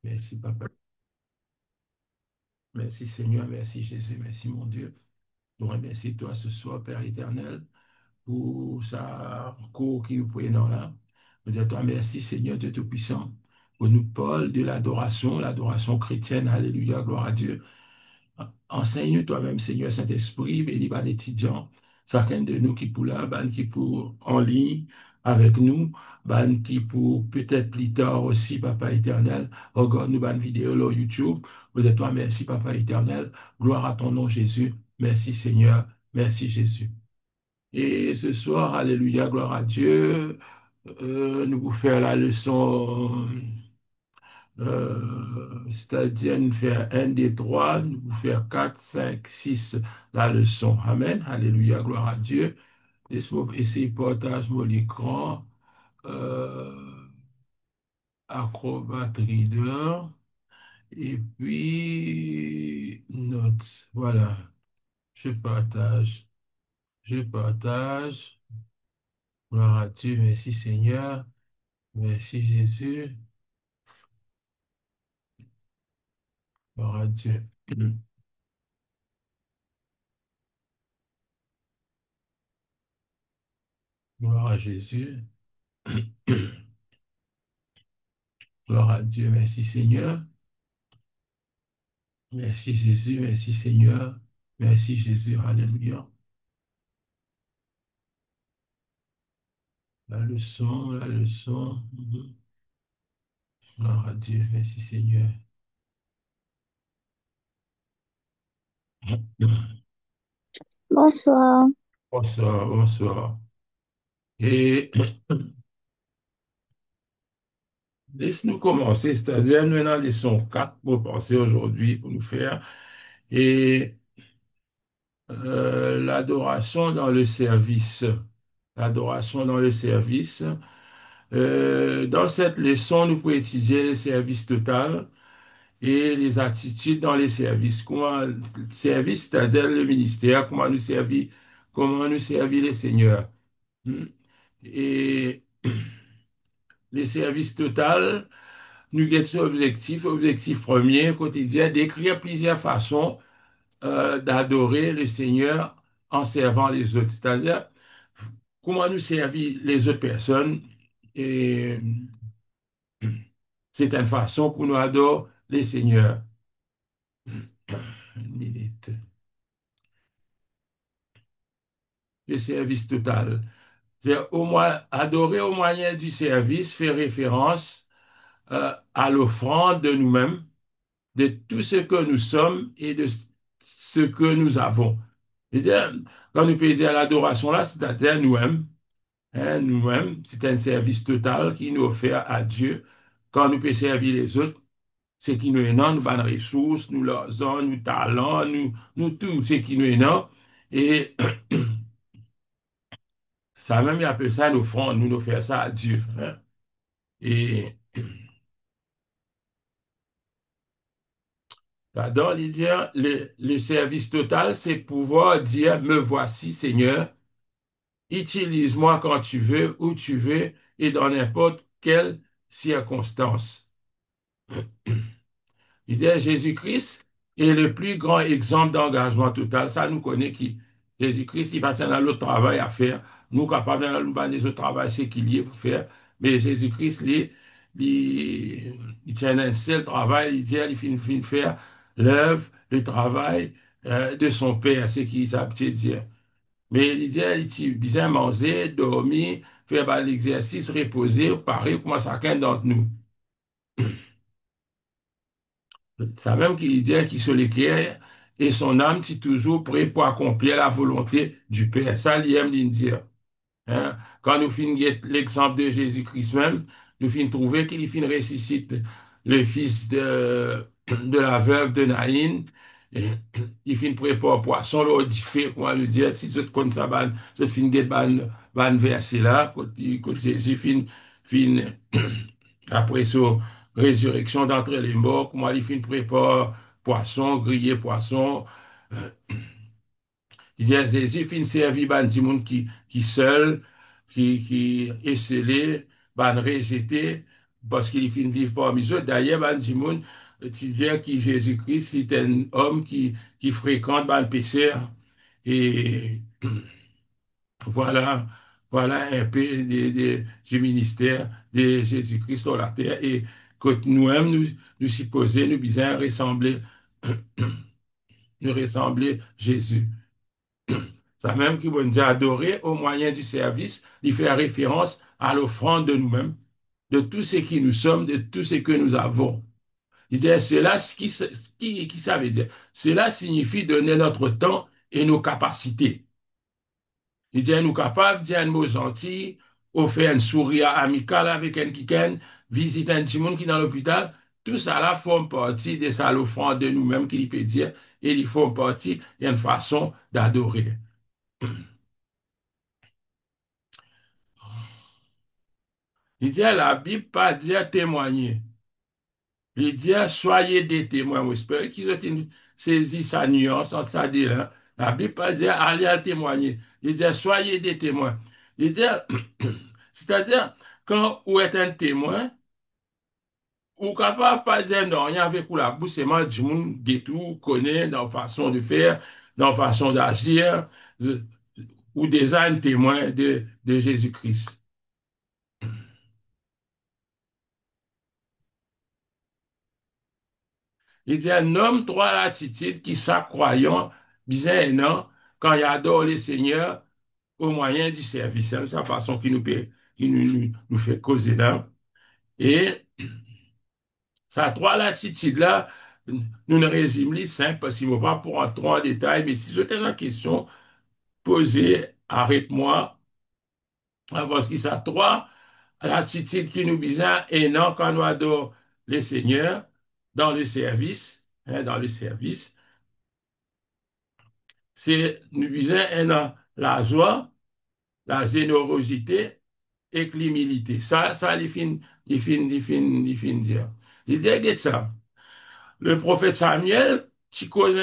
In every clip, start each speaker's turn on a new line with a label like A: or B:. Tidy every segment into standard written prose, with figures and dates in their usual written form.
A: Merci, Papa. Merci, Seigneur. Merci, Jésus. Merci, mon Dieu. Nous remercions toi ce soir, Père éternel, pour sa cour qui nous prenons là. Nous disons toi merci, Seigneur Dieu Tout-Puissant, pour nous parle de l'adoration chrétienne. Alléluia, gloire à Dieu. Enseigne-nous toi-même, Seigneur Saint-Esprit, bénis les étudiants, chacun de nous qui pour là, ban qui pour en ligne avec nous, ban qui pour peut-être plus tard aussi, Papa éternel, regarde nous ban vidéo sur YouTube. Vous êtes toi, merci, Papa éternel. Gloire à ton nom, Jésus. Merci, Seigneur. Merci, Jésus. Et ce soir, Alléluia, gloire à Dieu, nous vous faire la leçon, c'est-à-dire nous faire un des trois, nous vous faire quatre, cinq, six, la leçon. Amen, Alléluia, gloire à Dieu. Laisse-moi essayer de partager mon écran, euh, Acrobat Reader, et puis notes. Voilà, je partage, je partage. Gloire à Dieu, merci Seigneur. Merci Jésus. Gloire à Dieu. Gloire à Jésus. Gloire à Dieu. Merci Seigneur. Merci Jésus. Merci Seigneur. Merci Jésus. Alléluia. La leçon, la leçon. Gloire à Dieu. Merci Seigneur.
B: Bonsoir.
A: Bonsoir, bonsoir. Et laisse-nous commencer, c'est-à-dire nous avons leçon 4 pour penser aujourd'hui, pour nous faire. Et l'adoration dans le service. L'adoration dans le service. Dans cette leçon, nous pouvons étudier le service total et les attitudes dans les services. Comment le service, c'est-à-dire le ministère, comment nous servir les seigneurs. Hmm. Et les services total, nous avons cet objectif premier, quotidien, d'écrire plusieurs façons d'adorer le Seigneur en servant les autres. C'est-à-dire, comment nous servir les autres personnes et c'est une façon pour nous adorer les seigneurs. Une minute. Le service total. C'est au moins, adorer au moyen du service fait référence à l'offrande de nous-mêmes, de tout ce que nous sommes et de ce que nous avons. C'est-à-dire, quand nous pouvons dire l'adoration là, c'est-à-dire nous-mêmes, hein, nous-mêmes, c'est un service total qui nous offert à Dieu. Quand nous pouvons servir les autres, c'est qui nous est non, nous bonnes ressources, nous leurs nous talents, nous tout, c'est qui nous est non. Et ça même, il appelle ça une offrande, nous faire ça à Dieu. Hein. Et là-dedans, il dit, le service total, c'est pouvoir dire, me voici, Seigneur, utilise-moi quand tu veux, où tu veux, et dans n'importe quelle circonstance. Il dit, Jésus-Christ est le plus grand exemple d'engagement total. Ça, nous connaît qui. Jésus-Christ, il va dans l'autre travail à faire. Nous, capables dans le des autres travail, c'est qu'il y est pour faire. Mais Jésus-Christ, il tient un seul travail. Il dit, il finit de faire l'œuvre, le travail de son Père, c'est qui s'habitue de dire. Mais il dit, il bien manger, dormir, faire bah, l'exercice, reposer, pareil comme chacun d'entre nous. Ça même qu'il dit qu'il se l'équerre et son âme est toujours prêt pour accomplir la volonté du Père. Ça, il aime dire. Hein? Quand nous finissons l'exemple de Jésus-Christ même, nous finissons trouver qu'il finit ressuscite le fils de la veuve de Naïn. Et, il finit préparer poisson, là, il fait, comment le dire, si tu connais ça, tu finis get ban verset là, quand Jésus finit après sa résurrection d'entre les morts, comment il finit préparer poisson, grillé poisson. Euh, Il dit à Jésus, fin servi ban di qui seul, qui est scellé, ban rejeté. parce qu'il finit vivre parmi eux. D'ailleurs, ben, du monde, tu dis que Jésus-Christ, c'est un homme qui fréquente ben, le pécheur. Et voilà, voilà un peu du ministère de Jésus-Christ sur la terre. Et que nous-mêmes, nous supposons, nous bisons ressembler, nous ressembler Jésus. Ça même qui veut dire adorer au moyen du service, il fait référence à l'offrande de nous-mêmes, de tout ce que nous sommes, de tout ce que nous avons. Il dit, cela, qui ça veut dire? Cela signifie donner notre temps et nos capacités. Il dit, nous capables de dire un mot gentil, ou faire un sourire amical avec un quelqu'un, visiter un petit monde qui est dans l'hôpital. Tout ça là forme partie de ça, l'offrande de nous-mêmes qu'il peut dire, et il forme partie d'une façon d'adorer. Il dit, la Bible pas dire témoigner. Il dit, soyez des témoins. J'espère qu'ils ont saisi sa nuance entre ça dit là. La Bible pas dire, allez à témoigner. Il dit, soyez des témoins. Il dit, c'est-à-dire, quand vous êtes un témoin, ou capable pas dire non, rien avec ou la bouche, c'est moi, du monde, qui tout, connaît, dans la façon de faire, dans la façon d'agir, euh, ou déjà un témoin de Jésus-Christ. Il dit, un homme, trois l'attitude qui s'accroyant, bien non, quand il adore le Seigneur au moyen du service. C'est sa façon qui nous fait causer là. Et ça, trois l'attitude là, nous ne résumons simple parce qu'il ne faut pas pour en trop en détail, mais si c'était une question posée, arrête-moi, parce que ça, trois l'attitude qui nous bizarre et non quand nous adore le Seigneur dans le service, hein, dans le service. C'est, nous disons, la joie, la générosité et l'humilité. Ça, il finit dire. Il dit, regarde ça. Le prophète Samuel, tu causes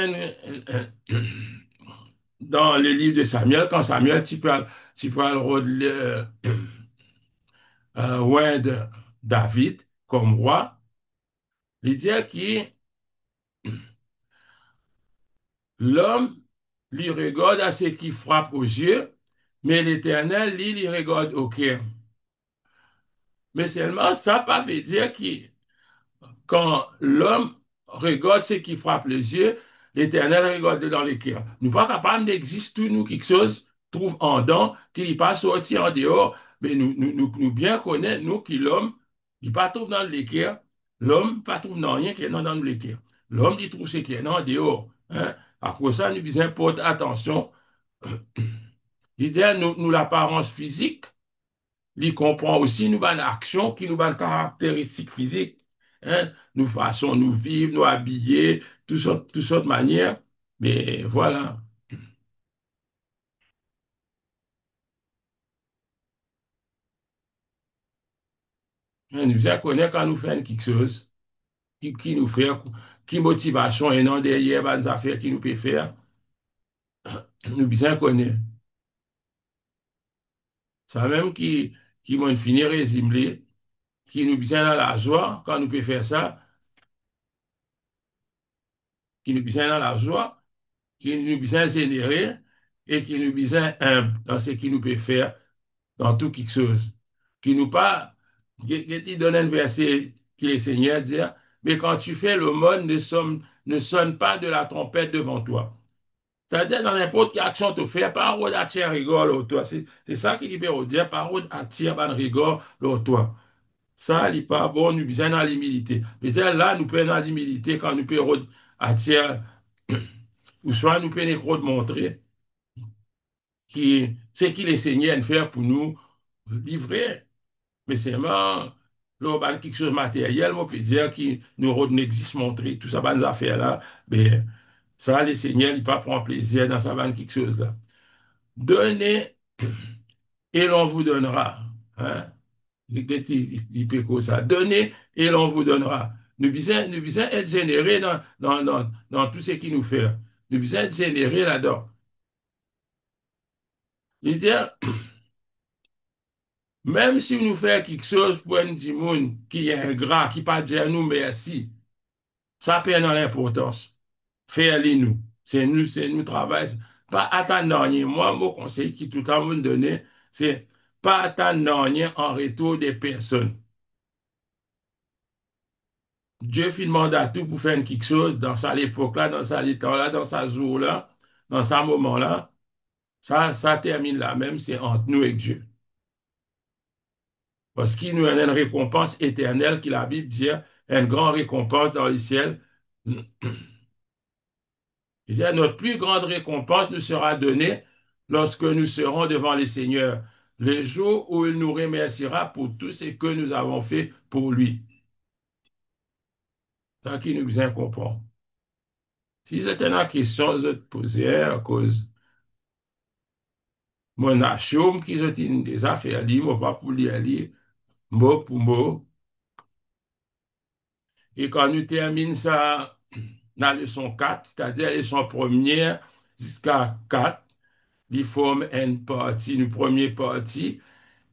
A: dans le livre de Samuel, quand Samuel, tu peux le roi de David comme roi, il dit que l'homme lui regarde à ce qui frappe aux yeux, mais l'Éternel, lui regarde au cœur. Mais seulement ça pas veut dire que quand l'homme regarde ce qui frappe les yeux, l'Éternel regarde dans les cœurs. Nous pas capables d'exister, nous, quelque chose trouve en dedans, qui n'est pas sorti en dehors, mais nous bien connaissons, nous, qui l'homme, il pas trouve dans les cœurs, l'homme pas trouve dans rien qui est dans les cœurs. L'homme, il trouve ce qui est en dehors. Hein? À cause ça, nous besoin porter attention. Il dit, nous l'apparence physique, il comprend aussi nous bonnes actions qui nous bonnes caractéristiques physiques. Hein? Nous façon nous vivre, nous habiller, toutes sortes de manières. Mais voilà. Nous bien connaître quand nous faisons quelque chose, qui nous fait, qui motivation et non derrière les affaires qui nous peut faire. Nous bien connaître. Ça même qui m'ont fini résumé, qui nous bien dans la joie quand nous peut faire ça, qui nous bien dans la joie, qui nous bien générer et qui nous bien humble dans ce qui nous peut faire dans tout quelque chose. Qui nous pas, qui donne un verset qui le Seigneur dit, mais quand tu fais le monde ne sonne pas de la trompette devant toi. C'est-à-dire, dans n'importe quelle action tu fais, parole attire rigole au toi. C'est ça qui libère dire, parole attire ban rigole au toi. Ça, il n'est pas bon, nous besoin dans l'humilité. Peut-être là, nous prenons dans l'humilité quand nous pouvons attirer, ou soit nous pouvons montrer qui, ce qu'il est Seigneur de faire pour nous livrer. Mais c'est vraiment, là, ben, quelque chose de matériel, on peut dire qui nous existe montrer, tout ça, ben, affaires-là, mais ça, le Seigneur, il pas prendre plaisir dans ça, ben, quelque chose là. Donnez et l'on vous donnera. Hein? Il peut que ça. Donnez et l'on vous donnera. Nous besoin être générés dans tout ce qui nous fait. Nous besoin être générés là-dedans. Il dit, Même si nous faisons quelque chose pour un petit monde qui est ingrat, qui pas dire nous merci, ça perd dans l'importance. Faire-les nous. C'est nous travail. Pas attendre rien. Moi, mon conseil qui tout le temps me donner, c'est pas attendre rien en retour des personnes. Dieu fit demande à tout pour faire quelque chose dans sa époque-là, dans sa temps-là, dans sa jour-là, dans sa moment-là. Ça termine là même, c'est entre nous et Dieu. Parce qu'il nous a une récompense éternelle, qui la Bible dit, une grande récompense dans le ciel. Il dit, notre plus grande récompense nous sera donnée lorsque nous serons devant les seigneurs, le jour où il nous remerciera pour tout ce que nous avons fait pour lui. C'est ça qui nous incomprend. Si c'était une question que je te posais à cause mon achum qui je des affaires liées, pas pour lire, mot pour mot. Et quand nous terminons ça, la leçon 4, c'est-à-dire la leçon première jusqu'à 4, ils forment une partie, une première partie,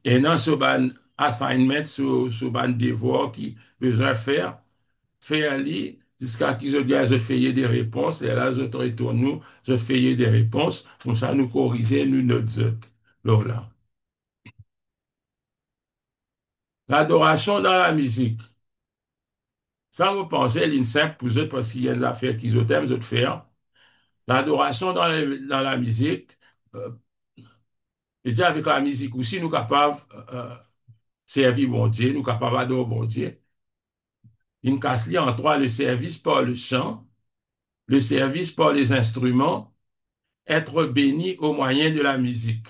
A: et dans ce ban assignment, ce ban devoir qui besoin faire aller jusqu'à qu'ils je fais des réponses, et là, je te retourne nous, je fais des réponses, comme ça, nous corriger, nous, notre autres. Là. L'adoration dans la musique. Ça, vous pensez, l'une simple pour eux, parce qu'il y a des affaires qu'ils aiment, de faire. L'adoration dans la musique, euh, et dire avec la musique aussi, nous capables servir bon Dieu, nous capables d'adorer bon Dieu. Il casse en trois, le service par le chant, le service par les instruments, être béni au moyen de la musique.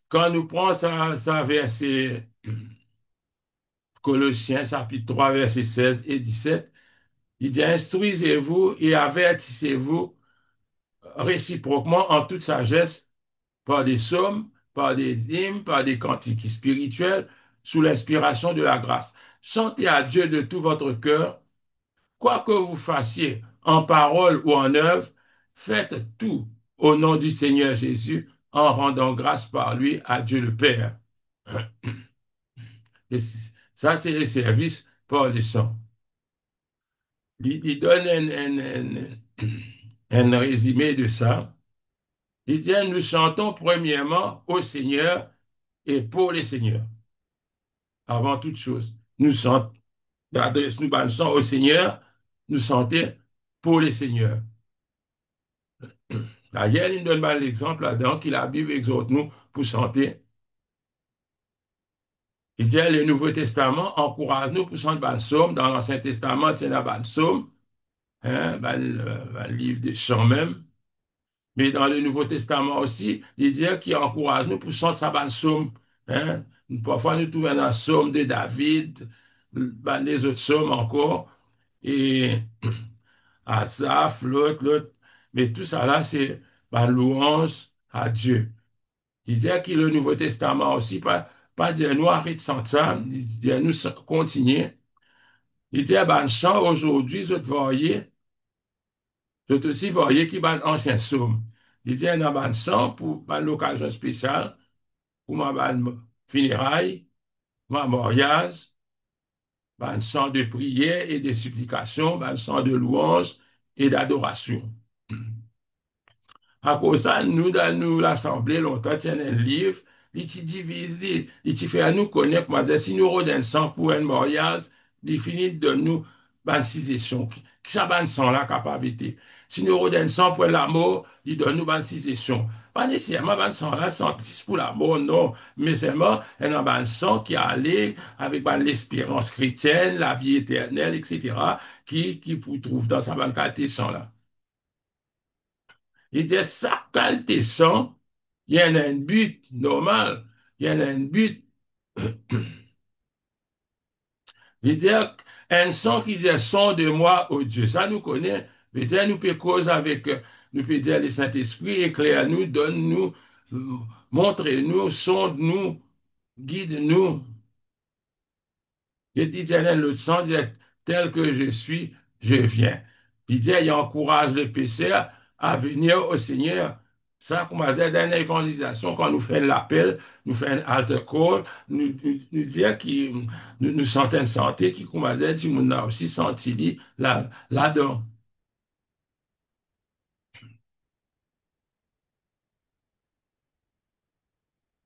A: Quand nous prenons ça verset Colossiens chapitre 3, verset 16 et 17, il dit, instruisez-vous et avertissez-vous réciproquement en toute sagesse par des psaumes, par des hymnes, par des cantiques spirituels, sous l'inspiration de la grâce. Chantez à Dieu de tout votre cœur, quoi que vous fassiez, en parole ou en œuvre, faites tout au nom du Seigneur Jésus, en rendant grâce par lui à Dieu le Père. Et ça, c'est le service par les sons. Il donne un résumé de ça. Il dit, nous chantons premièrement au Seigneur et pour les seigneurs. Avant toute chose, nous chantons, adresse-nous ban chant au Seigneur, nous chantons pour les seigneurs. D'ailleurs, il donne mal l'exemple là-dedans, que la Bible exhorte nous pour chanter. Il dit, le Nouveau Testament encourage nous pour chanter ban psaume. Dans l'Ancien Testament, il y a ban psaume, hein, ban livre des chants même. Mais dans le Nouveau Testament aussi, il dit qu'il encourage nous pour chanter sa ban psaume. Hein. Parfois, nous trouvons un psaume de David, ban les autres psaumes encore. Et Asaph, l'autre. Mais tout ça là, c'est par louange à Dieu. Il dit que le Nouveau Testament aussi, pas dire nous arrête sans ça, il dit nous continuer. Il dit, ben, chant aujourd'hui, je te voyais, je te aussi voyais qui ban ancien psaume. Il dit, un ban chant pour l'occasion spéciale, pour ma ban funérailles, ma mariage, ban chant de prière et de supplication, ban chant de louange et d'adoration. À cause de ça, nous, dans nous, l'Assemblée, longtemps, tient un livre, il te divise, il te fait à nous connaître, comment dire, si nous redonnons sang pour un mariage, il finit de nous, ban sessions, qui ça ban sang là, capacité. Si nous redonnons sang pour l'amour, il donne nous ban sessions. Pas nécessairement ban sang là, 110 pour l'amour, non, mais seulement un ban sang qui allait avec ban l'espérance chrétienne, la vie éternelle, etc., qui vous trouve dans sa ban qualité sang là. Il dit, ça qualité son, il y en a un but normal, il y en a un but. Il dit, un son qui dit son de moi, au Dieu. Ça nous connaît. Peut-être nous peut cause avec, nous peut dire le Saint-Esprit, éclaire-nous, donne-nous, montre-nous, sonde-nous, guide-nous. Il dit, le son dit, tel que je suis, je viens. Il dit, il encourage le pécheur à venir au Seigneur. Ça, comme on dit, dans l'évangélisation, quand nous faisons l'appel, nous faisons un altar call, nous dire qui nous sentons une santé qui, comme on dit, nous avons aussi senti là-dedans.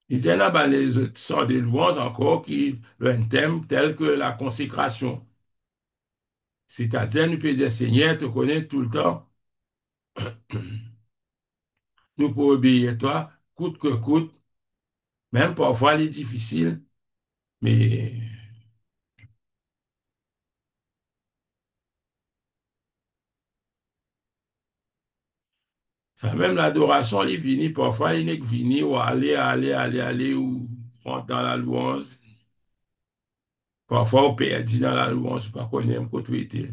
A: Il y en a ben, les autres sortes de louanges encore qui ont un thème tel que la consécration. C'est-à-dire, nous pouvons dire, Seigneur, te connaît tout le temps, nous pouvons obéir à toi, coûte que coûte, même parfois il est difficile, mais ça, même l'adoration, il est venu, parfois il est venu, ou aller, ou rentrer dans la louange. Parfois, on perd dans la louange, pas qu'on aime côté.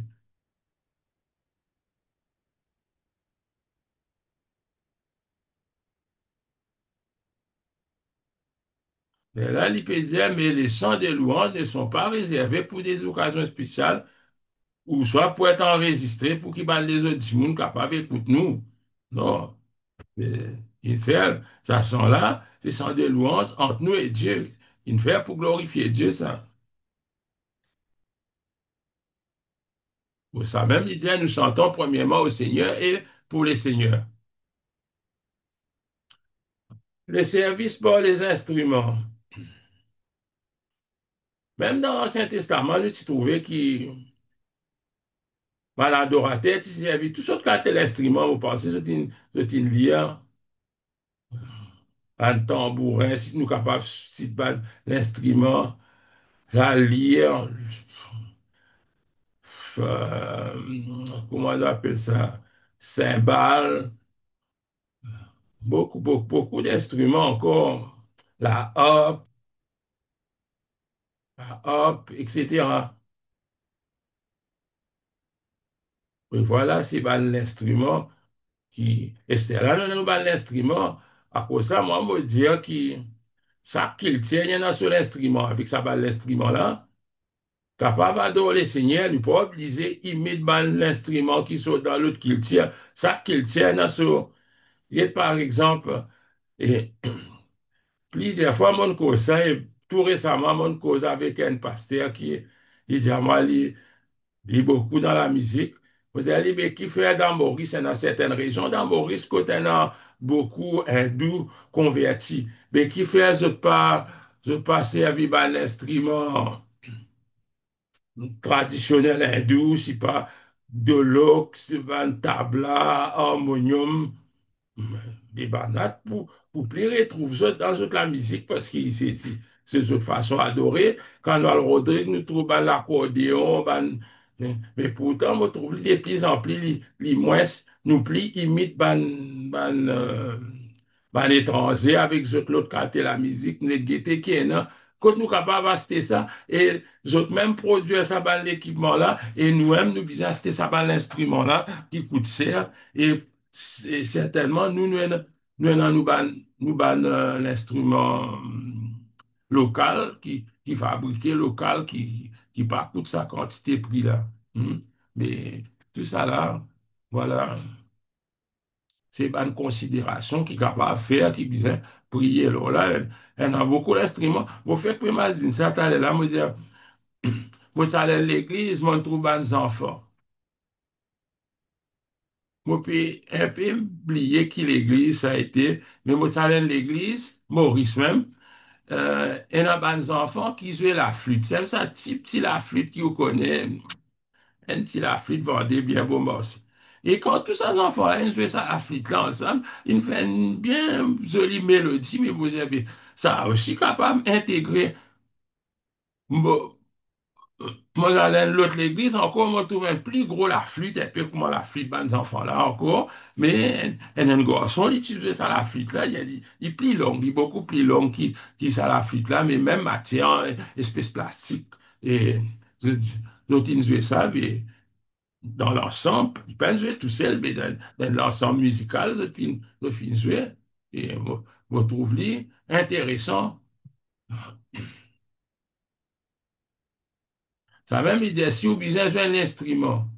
A: Mais là, il peut dire, mais les chants de louange ne sont pas réservés pour des occasions spéciales, ou soit pour être enregistrés pour qu'ils parlent les autres gens capables d'écouter nous. Non. Mais il fait, ça sont là, ce sont des louanges entre nous et Dieu. Il fait pour glorifier Dieu, ça. Pour ça même, il dit, nous chantons premièrement au Seigneur et pour les seigneurs. Le service pour les instruments. Même dans l'Ancien Testament, nous tu trouvais qui, l'adorateur, tu servais tout sortes de l'instrument, vous pensez, c'est une lyre, un tambourin, si nous capables, si l'instrument, la lyre, euh, comment on appelle ça, cymbales, beaucoup d'instruments encore, la harpe, etc. Et voilà, c'est l'instrument qui, et c'est là, nous, l'instrument, à cause de ça, moi, me dire que ça qu'il tient, il y en a sur l'instrument, avec ça, l'instrument-là, capable d'adorer le Seigneur, nous pas obligé imiter l'instrument qui sont dans l'autre qu'il tient. Ça qu'il tient, il y en a sur, par exemple, et plusieurs fois, mon cause, ça, et tout récemment, mon cause avec un pasteur qui, il dit à moi, il est beaucoup dans la musique. Vous allez, mais qui fait dans Maurice, dans certaines régions, dans Maurice, côté a beaucoup hindous convertis. Mais qui fait, je pas servir à l'instrument traditionnel hindou, c'est pas de l'ox, c'est pas un tabla, harmonium, des bananes pour plaire et trouve ça dans toute la musique parce que c'est une façon adorée. Quand Noël Rodrigue nous trouve ben, l'accordéon, mais pourtant, on trouve les plus en plus, les moins, nous plus imitent ben, l'étranger avec l'autre côté la musique, nous guetter qui est là. Quand nous capables d'acheter ça, et autres même produire ça dans l'équipement là, et nous-mêmes nous visons acheter ça dans l'instrument là, qui coûte cher, et certainement, nous ban l'instrument local qui fabriqué local qui pas coûte sa quantité prix là. Hmm. Mais tout ça là, voilà, c'est une considération qui est capable de faire, qui besoin prier. Alors là, elle a beaucoup d'instruments. Vous faites que moi, je dis ça, t'allais là, moi, dire, moi, t'allais à l'église, moi, je trouve des enfants. Moi, puis, un peu oublié qui l'église ça a été, mais moi, j'allais à l'église, Maurice même, et il y a des enfants qui jouaient la flûte. C'est ça, petit la flûte qui vous connaît, un petit la flûte vendait bien beau morceau. Et quand tous ces enfants ils jouaient ça, la flûte là ensemble, ils font une bien jolie mélodie, mais vous avez ça aussi capable d'intégrer. Bon, moi, dans l'autre l'église, encore, on trouve un plus gros la flûte, un peu comme la flûte des enfants là encore, mais un garçon, il utilise ça la flûte là, il est plus long, il est beaucoup plus long qui ça la flûte là, mais même matière, espèce plastique, et d'autres, ils jouent ça, mais dans l'ensemble, ils peuvent jouer tout seul, mais dans l'ensemble musical, ils jouer, et je trouve lui intéressant. Ça même idée, si vous besoin jouer un instrument,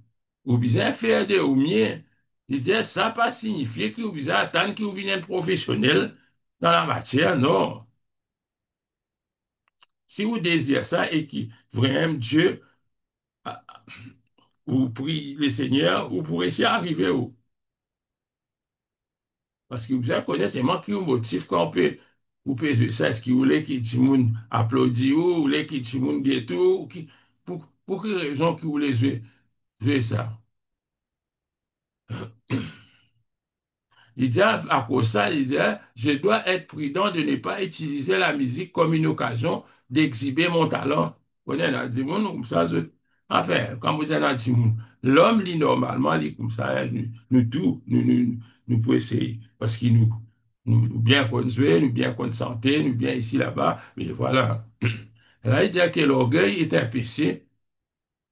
A: ou besoin faire de ou mieux, Il dit, ça pas signifié que vous attendre que vous venez un professionnel dans la matière, non. Si vous désirez ça et que vraiment Dieu, ah, vous priez le Seigneur, vous pourrez essayer d'arriver où? Parce que vous connaissez seulement qui vous motive qu'on peut, vous pouvez jouer ça, est-ce que vous voulez que tout le monde applaudisse ou vous voulez que tout le monde gâteau, ou pour quelle raison que vous voulez jouer ça? Il dit à cause de ça, il dit, je dois être prudent de ne pas utiliser la musique comme une occasion d'exhiber mon talent. On est dans le monde comme ça. Enfin, comme vous êtes dans le monde, l'homme, lui, normalement, lui, comme ça, hein, nous, tous, nous pouvons essayer. Parce qu'il nous bien qu'on joue, nous bien qu'on santé, nous bien ici, là-bas. Mais voilà. Là, il dit que l'orgueil est un péché.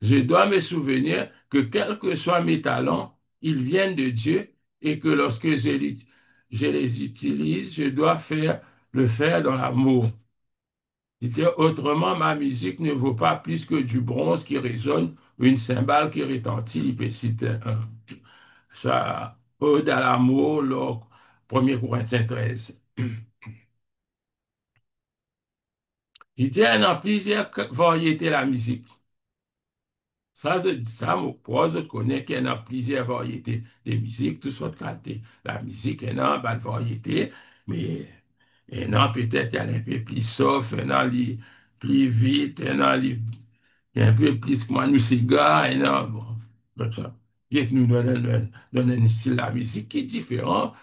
A: Je dois me souvenir que quels que soient mes talents, ils viennent de Dieu et que lorsque je les utilise, je dois le faire dans l'amour. Autrement, ma musique ne vaut pas plus que du bronze qui résonne ou une cymbale qui retentit. Il peut citer ça, Ode à l'amour, le 1 Corinthiens 13. Il dit, il y a plusieurs variétés de la musique. Ça, moi, je connais qu'il y en a plusieurs variétés de musique, toutes sortes de qualités. La musique, il y en a une variété, mais il y en a peut-être, il y en a un peu plus soft, il y en a les plus vite, il y en a il y a un peu plus comme nous cigares, il y en a, bon, comme ça. Et nous donne un style de la musique qui est différent.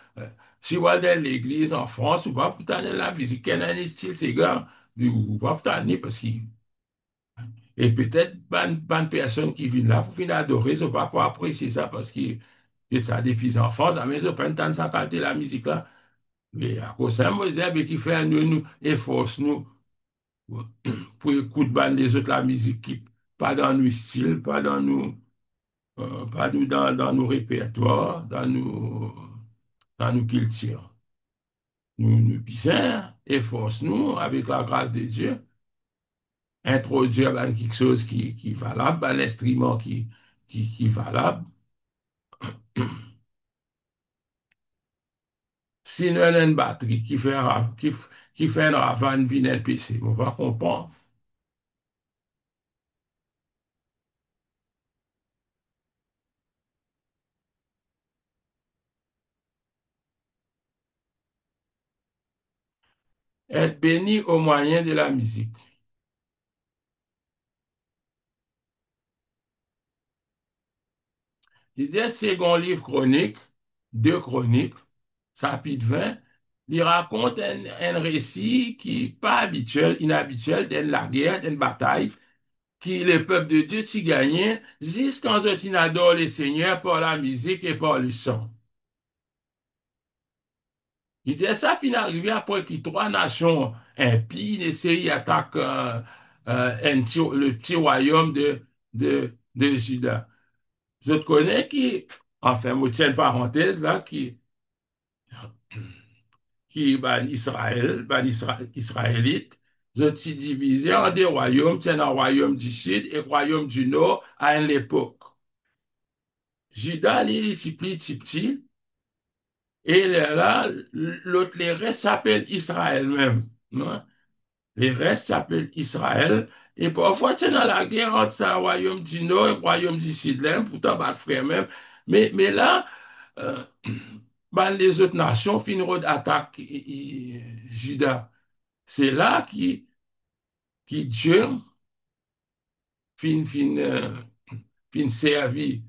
A: Si vous allez dans l'église en France, vous ne pouvez pas entendre la musique, il y en a un style cigare, vous ne pouvez pas entendre parce qu'il et peut-être, bonne personne qui vient là, pour finir adorer, ils ne pas pour apprécier ça parce que ça depuis enfance, mais ils n'ont pas de ça qualité la musique là. Mais à cause de ça, moi, je dis, mais qui fait nous efforce nous pour écouter les autres la musique qui pas dans nos styles, pas dans nos répertoires, dans nos cultures. Nous bien, efforce nous avec la grâce de Dieu introduire ben, quelque chose qui est valable, ben, l'instrument qui est valable. Sinon, il y a une batterie qui fait un ravane via un PC. On va comprendre. Être béni au moyen de la musique. L'idée, second livre chronique, 2 Chroniques, chapitre 20, il raconte un récit qui n'est pas habituel, inhabituel, de la guerre, d'une bataille qui le peuple de Dieu t'y gagnait jusqu'en ce qu'il adore le Seigneur par la musique et par le son. Il dit ça finit arrivé après que 3 nations impies essayent d'attaquer le petit royaume de Juda. Je te connais qui, enfin, je tiens une parenthèse là, ban Israël, Israélite, je te divisé en 2 royaumes, tiens, un royaume du sud et un royaume du nord à l'époque. Juda, il est petit, petit, et là, l'autre, les restes s'appellent Israël même. Non? Les restes s'appellent Israël. Et parfois, c'est dans la guerre entre le royaume du Nord et le royaume du Sud, là, pourtant, pas le frère même. Mais là, euh, ben, les autres nations finiront d'attaquer Juda. C'est là qui Dieu fin servi,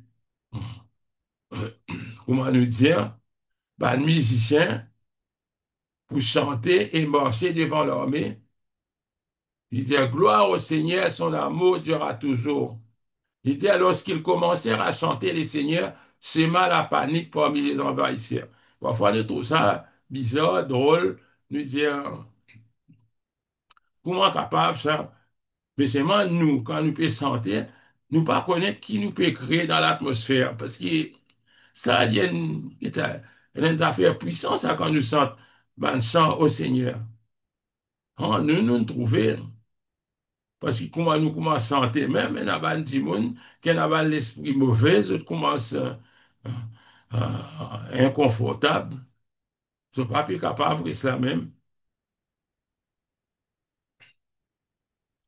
A: comment nous dire, ben, musiciens pour chanter et marcher devant l'armée. Il dit, gloire au Seigneur, son amour durera toujours. Il dit, lorsqu'ils commencèrent à chanter les seigneurs, sema la panique parmi les envahisseurs. Parfois, nous trouvons ça bizarre, drôle, nous dire, comment capable ça? Mais seulement nous, quand nous pouvons chanter, nous ne connaissons pas qui nous peut créer dans l'atmosphère. Parce que ça, il y a une affaire puissante, ça, quand nous chantons, ben, chant au Seigneur. Hein, nous trouvons. Parce que comment nous commençons à sentir, même, il y a des gens qui ont l'esprit mauvais, ils commencent inconfortable, ils ne sont pas plus capables de cela même.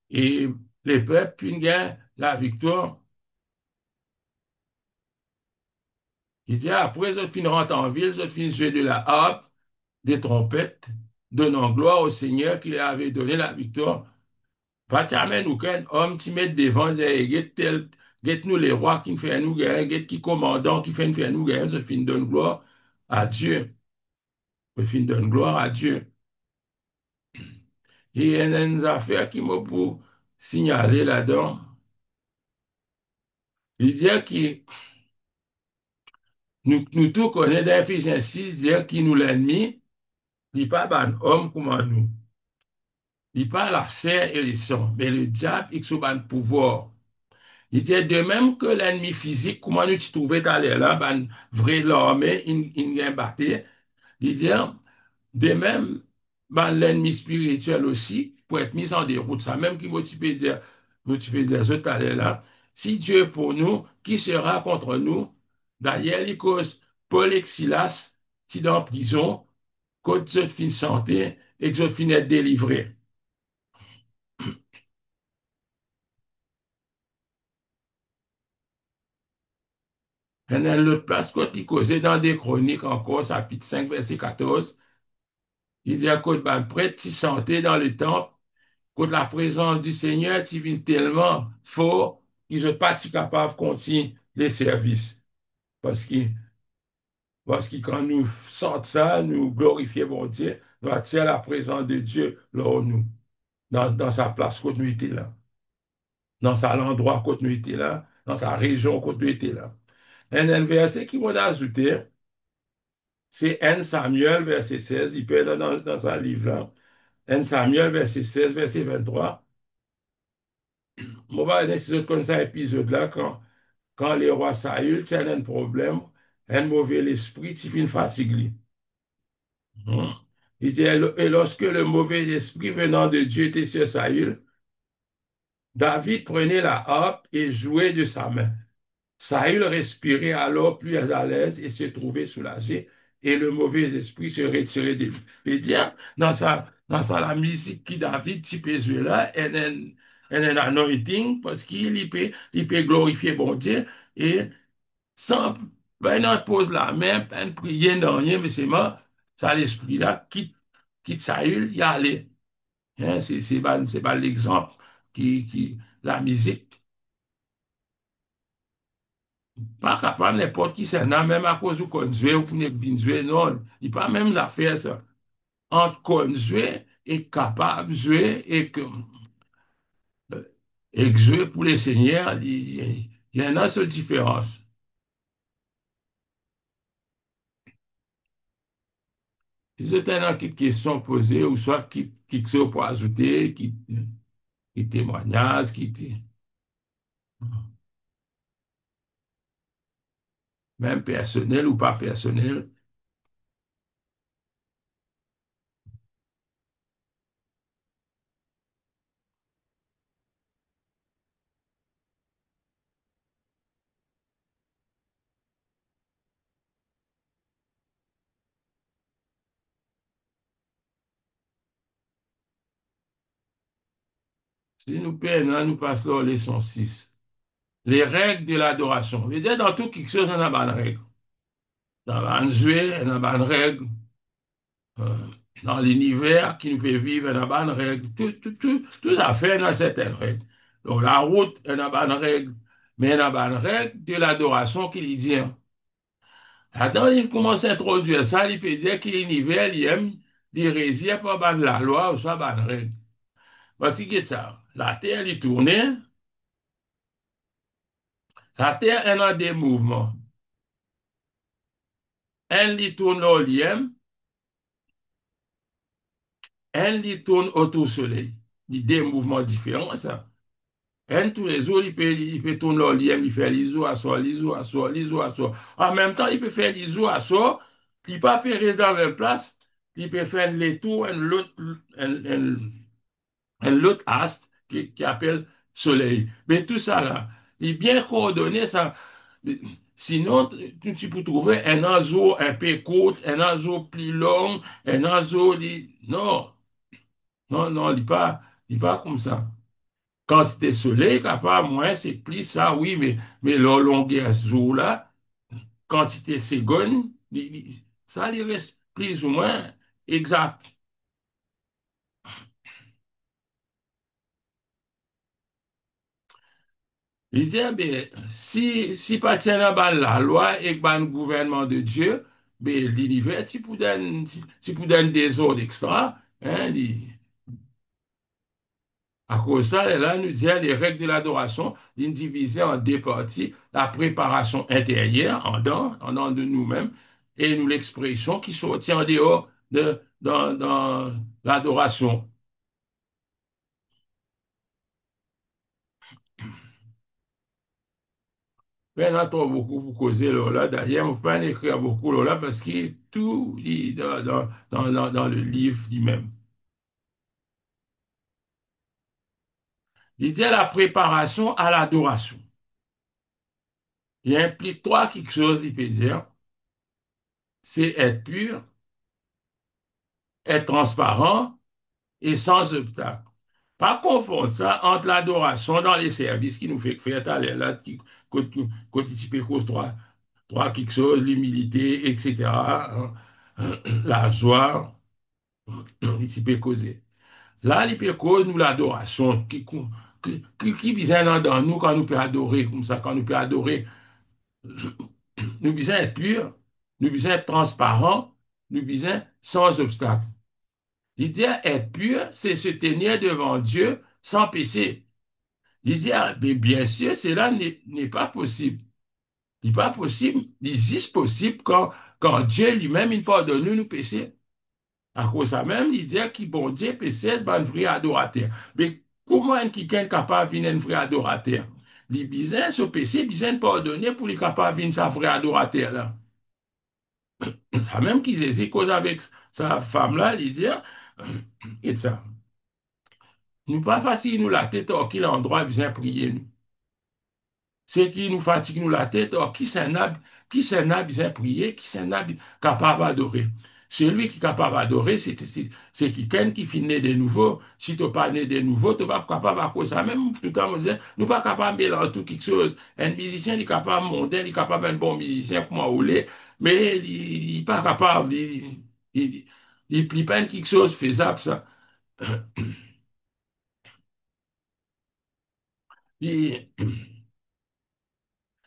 A: Et les peuples, puis gagnent la victoire. Il dit, après, ils finissent rentrer en ville, ils finissent jouer de la harpe, des trompettes, donnant gloire au Seigneur qui leur avait donné la victoire. Pas jamais nous qu'un homme qui met devant, get nous les rois qui fait nous guerre, get qui commandant qui fait nous guerre, je fin donne gloire à Dieu. Je fin donne gloire à Dieu. Et il y a une affaire qui m'a pour signaler là-dedans. Il dit que nous tous connaissons dans Ephésiens 6, dire qui nous l'ennemi, il n'est pas un homme comme nous. Il n'est pas la chair et le sang, mais le diable, il a un pouvoir. Il dit de même que l'ennemi physique, comment nous tu trouvais d'aller là, ben, vrai l'armée, il vient battre. Il dit, de même, ben, l'ennemi spirituel aussi, pour être mis en déroute. Ça même qui motive dire, je t'allais là. Si Dieu est pour nous, qui sera contre nous? D'ailleurs, il cause Paul et Silas, qui dans la prison, quand je fin santé et que je finis être délivré. Et dans l'autre place, quand il causait dans des chroniques encore, chapitre 5 verset 14, il dit à cause ben, prêtre, tu sentais dans le temple, quand la présence du Seigneur, tu viens tellement fort, qu'ils ne pas capable de continuer les services. Parce que, parce que quand nous sentons ça, nous glorifions mon Dieu, nous attirons la présence de Dieu là où nous, dans sa place quand nous étions là, dans sa l'endroit quand nous étions là, dans sa région quand nous étions là. Un verset qui m'a ajouté, c'est 1 Samuel, verset 16, il peut être dans un livre là. 1 Samuel, verset 16, verset 23. On va aller sur comme ça épisode là, quand le roi Saül tient un problème, un mauvais esprit, tu finis fatigué. Hum. Il dit, et lorsque le mauvais esprit venant de Dieu était sur Saül, David prenait la harpe et jouait de sa main. Saül respirait alors plus à l'aise et se trouvait soulagé, et le mauvais esprit se retirait de lui. Et dire, la musique qui David, type jouer là, elle a un anointing parce il peut glorifier bon Dieu et sans, ben, non, pose la main, ben, prier, non, rien, mais c'est moi, ça l'esprit là, quitte Saül, y aller. Hein, c'est pas l'exemple la musique. Pas capable n'importe qui c'est non, même à cause du conduire ou pour ne pas jouer, non. Il pas même affaire ça. Entre conduire et capable de jouer et que jouer pour les seigneurs, il y en a cette différence. Si c'était une petite question posée, ou soit qui se pour ajouter, qui témoignage, même personnel ou pas personnel, si nous prenons, nous passons à leçon 6. Les règles de l'adoration. Je veux dire, dans tout quelque chose, on a une règle. Dans un jouet, on a une règle. Euh, dans l'univers qui nous fait vivre, on a une règle. Tout ça fait dans certaines règles. Donc, la route, on a une règle. Mais on a une règle de l'adoration qui lui dit, hein. Là-dedans, il commence à introduire ça, il peut dire que l'univers, il aime l'hérésie, pas ban la loi ou soit ban règle. Voici que ça. La Terre, elle tourne. La Terre, elle a des mouvements. Elle, il tourne au lien, elle, il tourne autour du Soleil. Il y a des mouvements différents, ça. Elle, tous les jours, il peut tourner au lien, il fait l'ISO à soi, l'ISO à soi, l'ISO à soi. En même temps, il peut faire l'ISO à soi, il ne peut pas rester dans la même place, il peut faire les tours, un autre astre qui appelle Soleil. Mais tout ça là, il est bien coordonné, ça. Sinon, tu peux trouver un oiseau un peu court, un oiseau plus long, un oiseau... Non, non, non, il pas comme ça. Quantité soleil, capable, moins, c'est plus ça, oui, mais la longueur ce jour-là, quantité seconde, ça, il reste plus ou moins exact. Il dit, eh bien, si pas tient la loi et ban le gouvernement de Dieu, ben, l'univers, tu peux donner des ordres extra, hein, à cause de ça, là, nous dit, les règles de l'adoration, ils divisées en deux parties, la préparation intérieure, en dedans de nous-mêmes, et nous l'expression qui sortit en dehors dans l'adoration. Mais on a trop beaucoup pour causer là. D'ailleurs, on peut pas en écrire beaucoup là parce que tout est dans le livre lui-même. Il dit la préparation à l'adoration. Il implique trois quelque chose, il peut dire, c'est être pur, être transparent et sans obstacle. Pas confondre ça entre l'adoration dans les services qui nous fait faire là, côté type cause trois quelque chose, l'humilité, etc. La joie, il type causer. Là, il peut cause nous l'adoration qui vient dans nous quand nous peut adorer, comme ça, quand nous peut adorer, nous besoin être pur, nous besoin être transparent, nous besoin sans obstacle. L'idée être pur, c'est se tenir devant Dieu sans péché. Il dit, ah, mais bien sûr, cela n'est pas possible. Il n'est pas possible, il existe possible quand Dieu lui-même, il pardonne nous péchés. À cause de ça même, il dit que bon Dieu, péché, c'est un vrai adorateur. Mais comment est-ce quelqu'un est capable de devenir un vrai adorateur? Il besoin, ce péché, il besoin de pardonner pour être capable de devenir sa vraie adorateur, là. Ça même qu'il Jésus cause avec sa femme-là, il dit, et ça. Nous pas facile, nous la tête, or, qu'il a endroit, besoin de prier, nous. Ce qui nous fatigue nous la tête, or, qui s'en a besoin de prier, qui s'en a capable d'adorer. Celui qui est capable d'adorer, c'est quelqu'un qui finit de nouveau. Si tu n'es pas né de nouveau, tu n'es pas capable à cause de ça. Même tout le temps, on dit, nous pas capable de mélanger tout quelque chose. Un musicien, il est capable de monter, il est capable d'être un bon musicien, comme rouler, mais il n'est pas capable, il plie pas quelque chose faisable, ça. Il-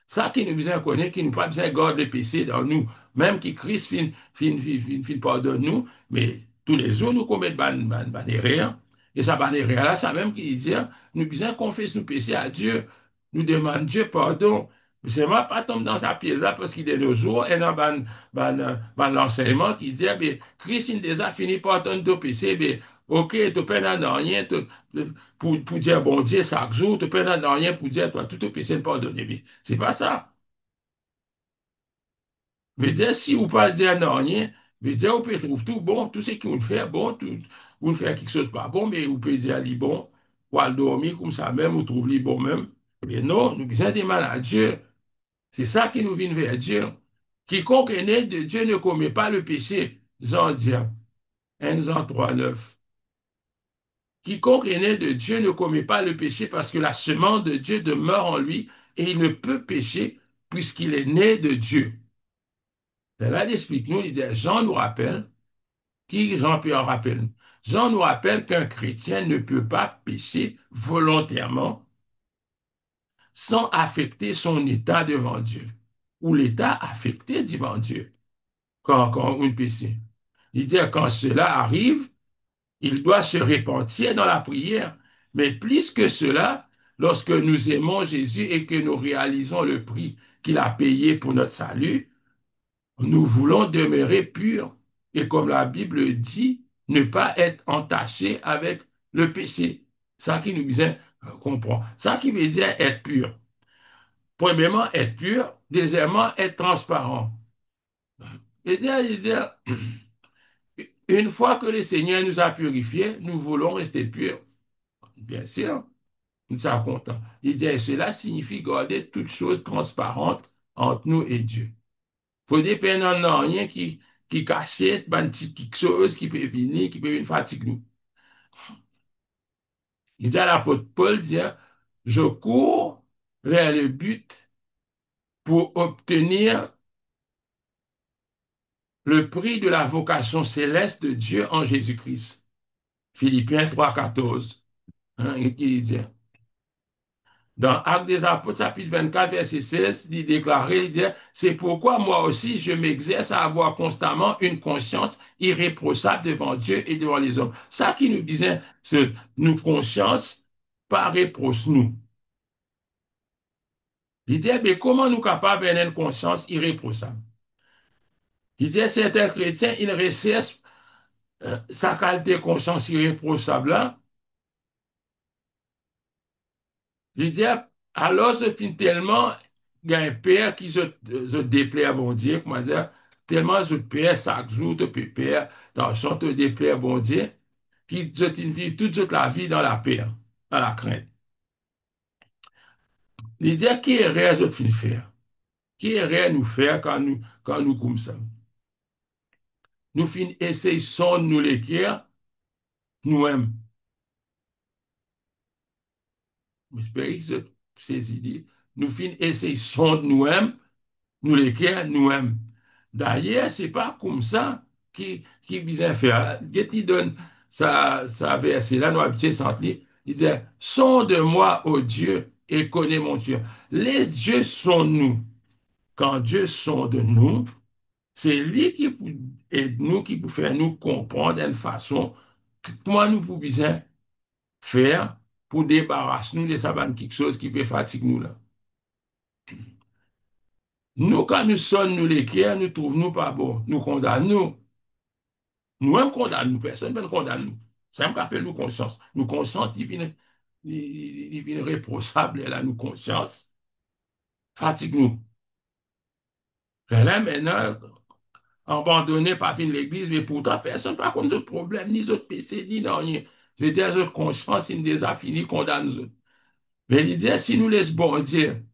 A: Ça qui nous besoin connaître, qui nous pas besoin de garder le péché dans nous, même qui Christ fin pardonne nous, mais tous les jours nous commettons ban erreur. Et ça ban erreur là, ça même qui dit, nous besoin confesser nos péchés à Dieu, nous demandons Dieu pardon. C'est moi pas tomber dans sa pièce là parce qu'il est nos jours et dans l'enseignement qui dit, eh bien, Christ il déjà fini par pardonner nos péchés, mais ok, tu peux dans rien, pour dire bon Dieu chaque jour, tu peux dans rien pour dire toi, tout tes péchés pardonné. Mais c'est pas ça. Veut dire, si vous pas dire non rien, veut dire, vous pouvez trouver tout bon, tout ce qui vous fait bon, tout, vous fait quelque chose pas bon, mais vous pouvez dire, li bon, ou à dormir comme ça même, vous trouvez li bon même. Mais non, nous besoin des mal à Dieu. C'est ça qui nous vient vers Dieu. Quiconque est né de Dieu ne commet pas le péché. Jean dit, 1 Jean 3, 9. Quiconque est né de Dieu ne commet pas le péché parce que la semence de Dieu demeure en lui et il ne peut pécher puisqu'il est né de Dieu. Et là, il explique nous, il dit, Jean nous rappelle, qui Jean-Pierre rappelle? Jean nous rappelle qu'un chrétien ne peut pas pécher volontairement sans affecter son état devant Dieu, ou l'état affecté devant Dieu quand on péché. Il dit, quand cela arrive, il doit se repentir dans la prière. Mais plus que cela, lorsque nous aimons Jésus et que nous réalisons le prix qu'il a payé pour notre salut, nous voulons demeurer purs et comme la Bible dit, ne pas être entachés avec le péché. Ça qui nous vient comprendre. Ça qui veut dire être pur. Premièrement, être pur. Deuxièmement, être transparent. C'est-à-dire, une fois que le Seigneur nous a purifiés, nous voulons rester purs. Bien sûr, nous sommes contents. Il dit, cela signifie garder toutes choses transparentes entre nous et Dieu. Faut dépendre de rien qui cachette, ben, petit quelque chose qui peut venir fatiguer nous. Il dit à l'apôtre Paul, dit, je cours vers le but pour obtenir le prix de la vocation céleste de Dieu en Jésus-Christ. Philippiens 3,14. Hein, et qui dit, dans Actes des Apôtres, chapitre 24, verset 16, il déclarait, il dit, c'est pourquoi moi aussi je m'exerce à avoir constamment une conscience irréprochable devant Dieu et devant les hommes. Ça qui nous disait, nous conscience, pas reproche nous. Il dit, mais comment nous capables d'avoir une conscience irréprochable? Il dit, certains chrétiens, ils recherchent sa qualité de conscience irréprochable là. Il dit, alors je fin tellement, il y a un père qui se déplaît à bon Dieu, comment dire, tellement je père chaque jour, te père, dans son te déplaît à bon Dieu, qui je vit toute la vie dans la paix, dans la crainte. Il dit, qui est je fin faire? Qui est nous faire quand nous comme ça? Nous fin essayons de nous l'écrire, nous-mêmes. J'espère que je saisis. Nous fin essayons de nous-mêmes, nous l'écrire nous-mêmes. D'ailleurs, c'est pas comme ça qui vient faire. Qui donne sa verset là, nous habitués sans lire. Il dit, sonde-moi, ô Dieu, et connais mon Dieu. Les dieux sont nous. Quand Dieu sonde nous, c'est lui qui aide nous, qui peut faire nous comprendre d'une façon comment nous pouvons faire pour débarrasser nous de ça, quelque chose qui peut fatiguer nous là. Nous, quand nous sommes, nous l'écrire, nous trouvons nous pas bon. Nous condamnons nous. Nous-mêmes condamnons nous. Personne ne condamne nous. Ça me rappelle nous conscience. Nous conscience divine, divine réprochable, elle a nous conscience. Fatigue nous. Et là, maintenant, abandonné par fin de l'église, mais pourtant, personne pas contre notre problème, ni notre péché, ni non, rien. Je veux dire, notre conscience, il nous les a fini, condamne nous. Mais l'idée, si nous laissons bon Dieu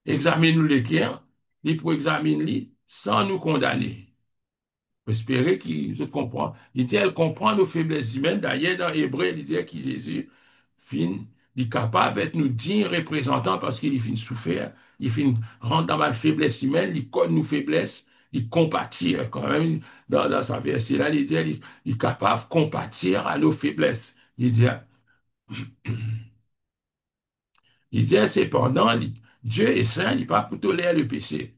A: examiner nous l'écrire, il pour examiner sans nous condamner. Espérer qu'il se comprend. Il dit, elle comprend nos faiblesses humaines. D'ailleurs, dans Hébreu, il dit que Jésus fin, il est capable d'être nous dignes représentants parce qu'il finit souffert. Il finit rendre dans ma faiblesse humaine, il connaît nos faiblesses, il compatir quand même. Dans sa verset là, il dit, il est capable de compatir à nos faiblesses. Il dit cependant, Dieu est saint, il n'est pas pour tolérer le péché.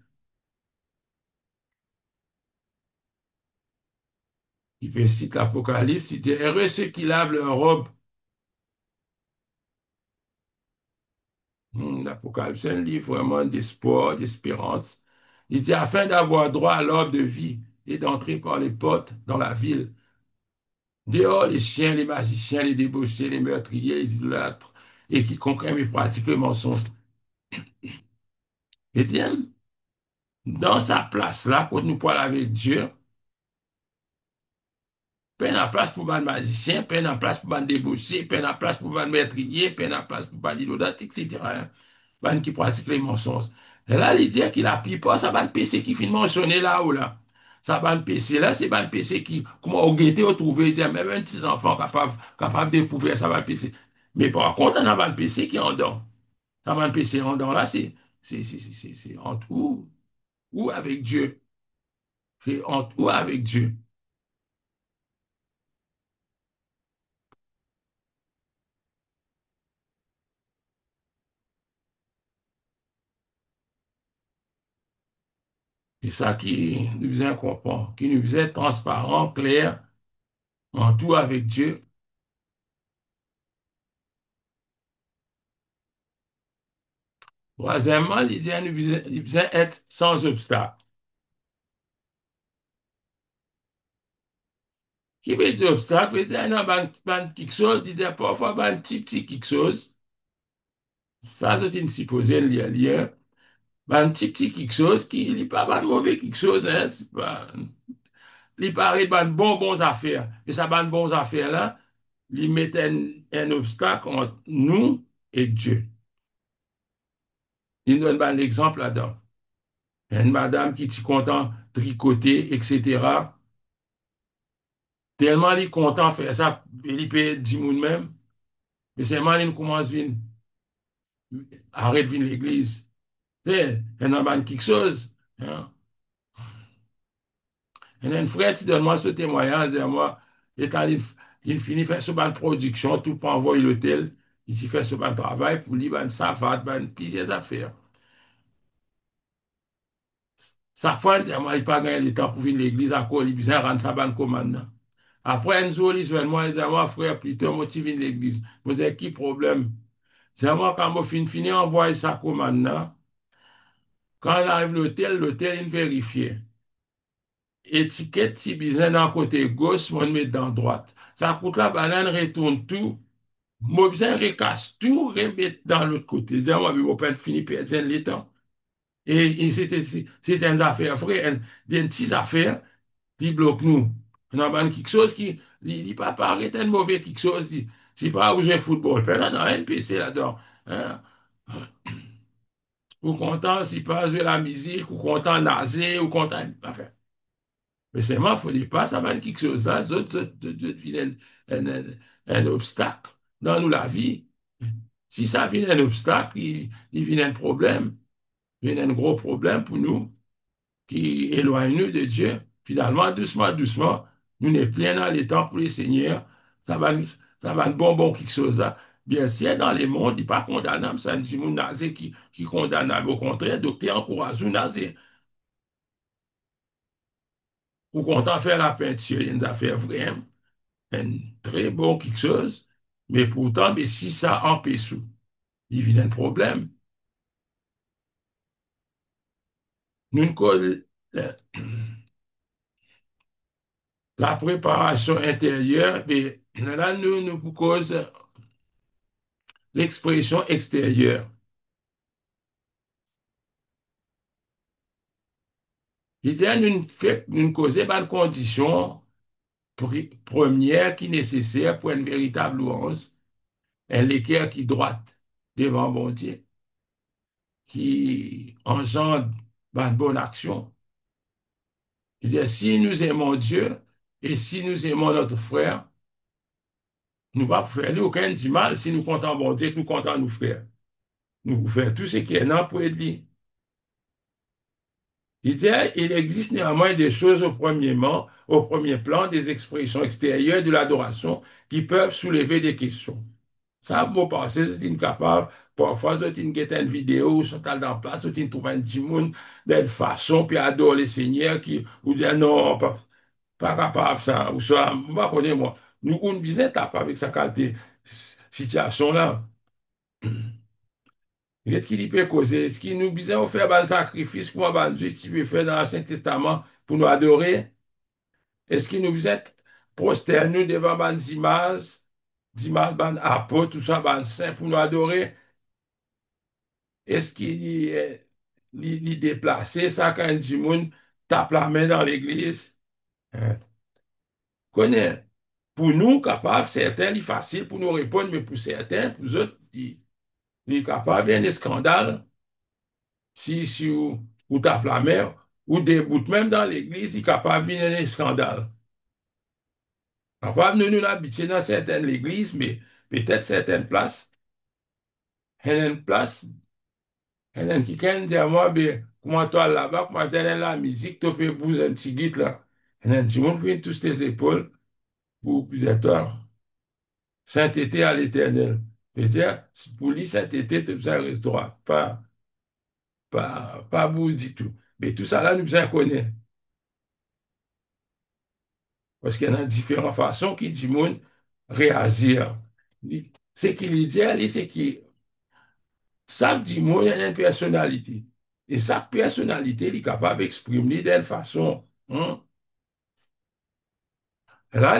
A: Il fait citer l'Apocalypse, il dit, heureux ceux qui lavent leur robe. L'Apocalypse, c'est un livre vraiment d'espoir, d'espérance. Il dit, afin d'avoir droit à l'ordre de vie et d'entrer par les portes dans la ville. Dehors, les chiens, les magiciens, les débauchés, les meurtriers, les idolâtres, et quiconque aime et pratique le mensonge. Et bien, dans sa place là, quand nous parlons avec Dieu, peine en place pour un magicien, peine en place pour un débauché, peine en place pour un meurtrier, peine en place pour un idolâtre, etc. Ban qui pratique les mensonges. Et là, l'idée qu'il appuie pas, ça va PC qui finit mentionné là ou là. Ça va PC là, c'est un PC qui, comment au guetté, au trouvé, même un petit enfant capable de découvrir ça va PC. Mais par contre, on a un PC qui est en dedans. Ça va un PC en dedans là, c'est entre ou avec Dieu. C'est entre ou avec Dieu. C'est ça qui nous faisait comprendre, qui nous faisait transparent, clair, en tout avec Dieu. Troisièmement, l'idée nous faisait être sans obstacle. Qui veut dire obstacle, veut dire, non, ben, quelque chose, il dit parfois, ben, petit quelque chose. Ça, c'est une supposée, lire. Ben, petit quelque chose qui n'est pas ben, mauvais quelque chose, hein. C'est pas, il paraît ben, bons affaires. Et ça, ben, bons affaires là, il met un obstacle entre nous et Dieu. Il donne ben, l'exemple là-dedans. Une madame qui est content tricoter, etc. Tellement elle est content de faire ça, il peut 10 moun même, mais seulement il commence à venir, arrête de venir l'église. Elle n'a pas quelque chose. Hein. Il y a un frère qui donne-moi ce témoignage, dis-moi, il finit faire ce ban production, tout pour envoyer l'hôtel, il s'y fait ce ban travail pour lui, ban savate, ban plusieurs affaires. Chaque fois, dis-moi, il n'a pas gagné le temps pour venir à l'église à quoi il besoin de rendre sa ban commande. Après, un jour, il dit, moi, dis-moi, frère, plutôt, moi, tu viens de l'église. Je me dis, qui problème? Dis-moi, quand moi, fini, envoyer sa commande, quand on arrive à l'hôtel, l'hôtel, il vérifie. Étiquette, si besoin dans le côté gauche, on met dans droite. Ça coûte la banane, retourne tout. Moi, besoin recasse tout, remettre dans l'autre côté. Dire, moi, mon père fini perdre le temps. Et c'était une affaire, frère, une petite affaire qui bloque nous. On a ban quelque chose qui, il pas paraît un mauvais quelque chose, si pas où j'ai football. Puis là, on a un PC là-dedans. Hein? Ou content, si pas jouer la musique, ou content naser, ou content, enfin. Mais seulement, il ne faut pas ça va quelque chose là, ça devient un obstacle dans nous la vie. Si ça vient un obstacle, il vient un problème, il vient un gros problème pour nous qui éloigne nous de Dieu. Finalement, doucement, doucement, nous n'est plus dans les temps pour les seigneurs. Ça va un bonbon quelque chose là. Bien sûr, dans les mondes, il n'est pas condamnable. Ça ne dit mon nazé qui est condamnable. Au contraire, docteur encourage nous nazé. Ou content faire la peinture, il y a une affaire vraiment. Un très bon quelque chose, mais pourtant, mais si ça empêche, il vient un problème. Nous, la, la préparation intérieure, mais là, nous cause l'expression extérieure. Il y a une cause une condition première qui est nécessaire pour une véritable louange, un équerre qui droite devant bon Dieu, qui engendre une bonne action. Il dit, si nous aimons Dieu et si nous aimons notre frère, nous ne pouvons pas faire aucun du mal si nous comptons bon Dieu, que nous comptons nos frères. Nous pouvons faire tout ce qui est non pour aider. Il dit, il existe néanmoins des choses au premier plan, des expressions extérieures de l'adoration qui peuvent soulever des questions. Ça, mon passé, c'est incapable. Parfois, c'est une vidéo, sont dans la place, c'est une trouve un petit monde d'une façon, puis adore le Seigneur qui, ou dire non, pas capable ça, ou ça, moi, connais moi. Nous, on disait, t'as pas avec sa qualité, situation-là. Qu'est-ce qu'il peut causer? Est-ce qu'il nous disait, on fait un sacrifice pour un Dieu, tu veux faire dans l'Ancien Testament pour nous adorer? Est-ce qu'il nous disait, prosterne-nous devant des images, ban apôtres, tout ça, ban saints pour nous adorer? Est-ce qu'il est déplacé, ça, quand du monde tape la main dans l'église? Hein? Connais. Pour nous, capable, certains, il est facile pour nous répondre, mais pour certains, pour eux autres, il est capable, il y a un scandale. Si ou tape la main, ou déboute même dans l'église, il est capable, il y a un scandale. Capable, nous l'habituons dans certaines églises, mais peut-être certaines places, il y a une place, il y a qui dit à moi, ben, comment toi là-bas, comment tu la musique, tu peux bouger un petit guide là. Il y a un petit monde qui vient tous tes épaules, pour dire toi. Sainteté à l'Éternel. C'est-à-dire, pour lui, sainteté, tu as besoin de droit, pas vous du tout. Mais tout ça là, nous besoin connaître. Parce qu'il y en a différentes façons qui dit monde réagir. Ce qu'il dit, c'est que chaque dit monde a une personnalité. Et chaque personnalité, il est capable d'exprimer d'une façon. Hein. Là,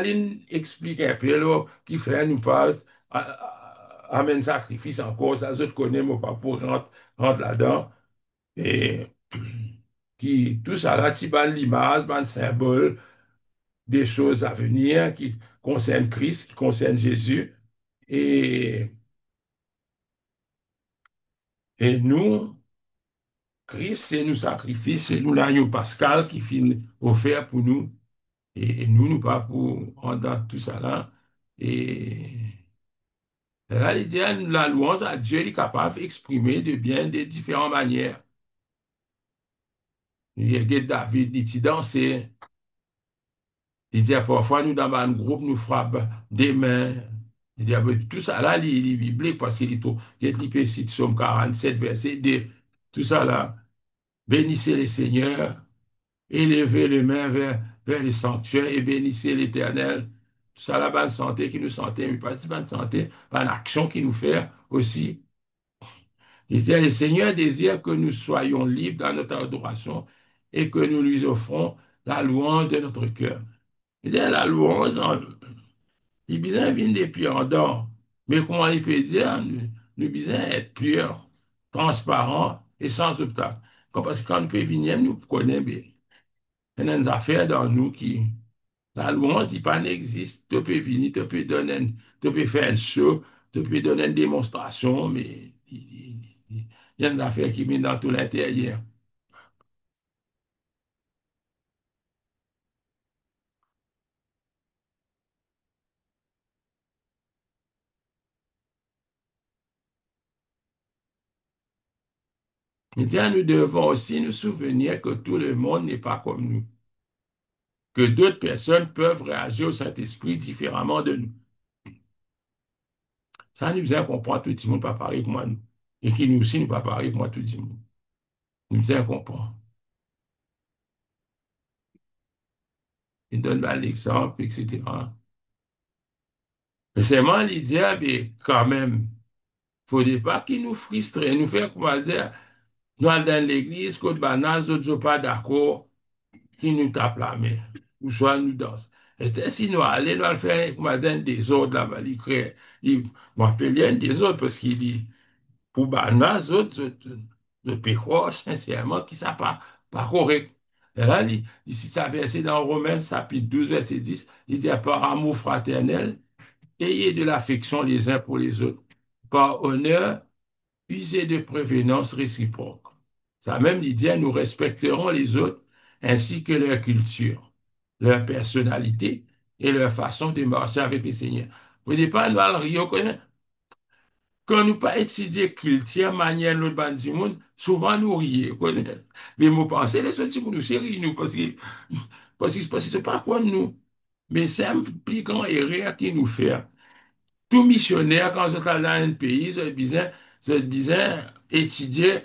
A: il explique un peu là, qui fait nous passe, amène sacrifice encore, ça, je connais, mon pas pour rentrer là-dedans. Et qui, tout ça là, tu ban l'image, ban symbole des choses à venir qui concernent Christ, qui concernent Jésus. Et, et nous, Christ, c'est nous sacrifice, c'est nous l'agneau pascal qui finit offert pour nous. Et nous, nous pas pour rendre tout ça là. Et là, il dit, la louange à Dieu, il est capable d'exprimer de bien de différentes manières. Il y a que David, il dit danser. Il dit, parfois, nous, dans un groupe, nous frappons des mains. Il dit, ah, ben, tout ça là, il est biblique parce qu'il est tout. Il peut citer Psaume 47, verset 2. Tout ça là. Bénissez le Seigneur, élevez les mains vers le sanctuaire et bénissez l'Éternel. Tout ça la bonne santé qui nous santé, mais pas si bonne santé, bonne action qui nous fait aussi. Il dit, le Seigneur désire que nous soyons libres dans notre adoration et que nous lui offrons la louange de notre cœur. Il dit, la louange, il besoin vient des purs en dehors. Mais comment il peut dire, nous besoin être purs, transparents et sans obstacle. Parce que quand nous peut venir, nous connaissons bien. Il y a des affaires dans nous qui, la louange dit pas n'existe. Tu peux venir, tu peux donner, tu peux faire un show, tu peux donner une démonstration, mais il y a des affaires qui viennent dans tout l'intérieur. Mais tiens, nous devons aussi nous souvenir que tout le monde n'est pas comme nous, que d'autres personnes peuvent réagir au Saint-Esprit différemment de nous. Ça nous besoin comprendre tout le monde pas pareil que moi, nous. Et qui nous aussi, nous pas pareil que moi, tout le monde. Nous besoin comprendre. Il donne pas l'exemple, etc. Mais c'est moi l'idée, mais quand même, faudrait pas qu'il nous frustre, nous fait, comment dire, nous allons dans l'église, que nous ne sommes pas d'accord, qui nous tape la main, ou soit nous danse. Et c'est si nous allons, nous allons faire, comment dire, des autres là-bas, il crée, il m'appelle un des autres parce qu'il dit, pour nous autres, de pécho, sincèrement, qui ça pas correct. Et là, ici, ça verset dans Romains, chapitre 12, verset 10, il dit, par amour fraternel, ayez de l'affection les uns pour les autres. Par honneur, usez de prévenance réciproque. Ça même dit, nous respecterons les autres ainsi que leur culture, leur personnalité et leur façon de marcher avec le Seigneur. Vous ne dites pas, nous allons quand nous pas étudier culture, manière, l'autre bande du monde, souvent nous rions. Mais vous pensez, les autres, nous rire, nous, parce que c'est pas quoi nous. Mais c'est un plus grand erreur qui nous fait. Tout missionnaire, quand je travaille dans un pays, je besoin étudier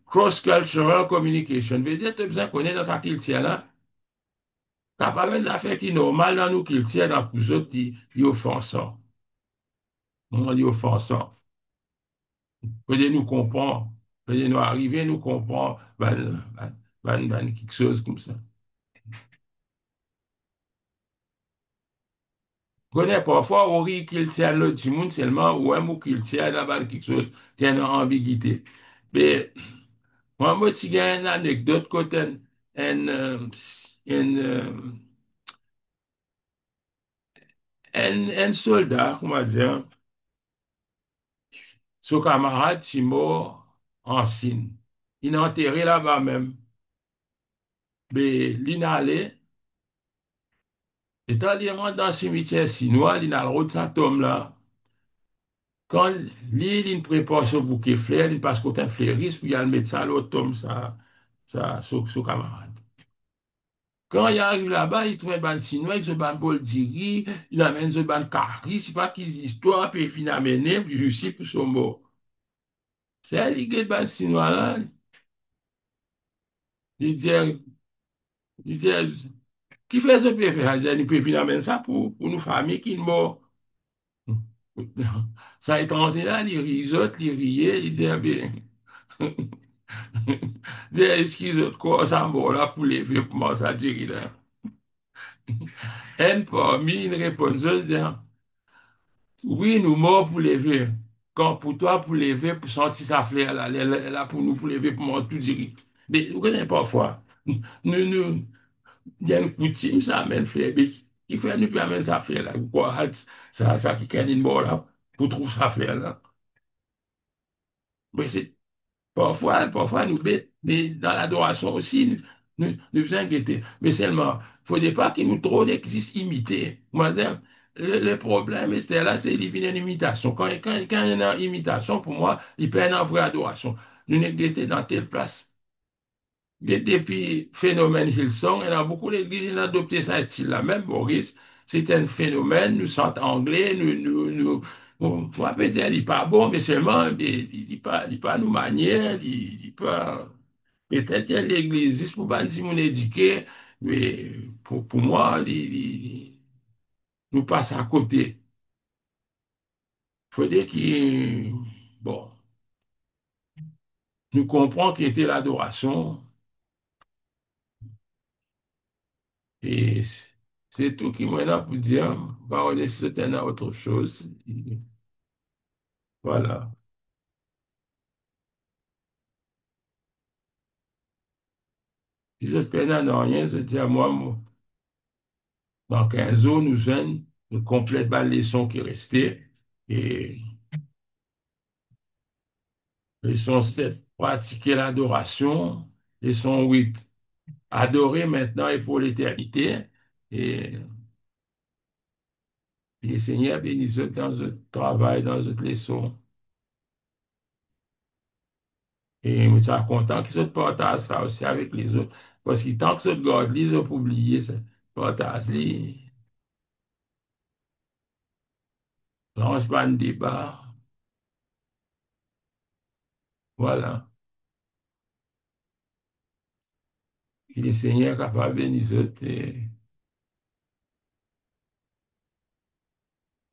A: cross-cultural communication. Veut dire, tu as besoin de connaître dans sa culture là. T'as pas même d'affaires qui sont normales dans nos cultures, dans les autres, qui offensant. On dit offensant. Peut-être nous comprendre. Peut-être nous arriver, nous comprendre, quelque chose comme ça. Connais parfois, on rit culture l'autre du monde seulement, ou un mot culture, là-bas, quelque chose qui a une ambiguïté. Mais, moi, tu as une anecdote côté un, un soldat, comment dire, son camarade, qui est mort en Chine. Il est enterré là-bas même. Mais il est allé, et quand il rentre dans le cimetière chinois, il a le route de sa tombe là. Quand lui, il prépare son bouquet de fleurs, il passe côté un fleuriste, puis il a le mettre ça à l'autre tombe, son camarade. Quand il arrive là-bas, il trouve un ban chinois, il se ban bol diri, il amène ce ban curry, c'est pas qu'ils histoire, puis il finit amener, puis je suis pour son mot. C'est un ligue de ban chinois là, il dit, il dit, qui fait ce peut faire? Il peut finir amener ça pour nos familles qui sont morts. Ça étranger là, les risotent, les riait, il dit, ah bien, il dit, excuse quoi, ça mort là pour les vieux, comment ça dire là? Un parmi une réponse, oui, nous morts pour lever. Quand pour toi, pour lever, pour sentir sa fleur, là, là, pour nous, pour lever, pour moi, tout dire. Mais vous connaissez parfois, il y a une coutume, ça amène fleur, mais qui fait, nous, peut amener sa fleur, là, ou quoi, ça, qui est une mort, là, pour trouver sa fleur, là. Mais c'est, parfois, nous bêtes. Mais dans l'adoration aussi, nous inquiéter. Mais seulement, il ne faudrait pas qu'il nous trop d'existe imiter. Moi, le problème, c'est là, c'est qu'il vient une imitation. Quand il y a une imitation, pour moi, il peut y avoir une vraie adoration. Nous sommes dans telle place. Depuis phénomène Hillsong, il y a beaucoup d'églises qui ont adopté ce style-là. Même Boris, c'est un phénomène, nous sommes anglais, bon, toi, peut-être, il n'est pas bon, mais seulement, il pas nous manier, il pas, peut-être, il y a l'église, pour pas dire mon éduqué, mais pour moi, nous passe à côté. Il faudrait qu'il, bon, nous comprenions qu'était l'adoration, et c'est tout qui m'en a pour dire. Bah, on est sur à autre chose. Voilà. Si j'espère n'en rien, je dis à moi, dans 15 jours, nous jeunes, nous complète la leçon qui est restée. Et leçon 7, pratiquer l'adoration. Leçon 8, adorer maintenant et pour l'éternité. Et, et le Seigneur bénisse dans notre travail, dans notre leçon. Et je suis content qu'ils se partagent ça aussi avec les autres. Parce que tant que ce garde, ils ont oublié ça. Partage, lance pas un débat. Voilà. Et le Seigneur est capable de bénir les autres. Et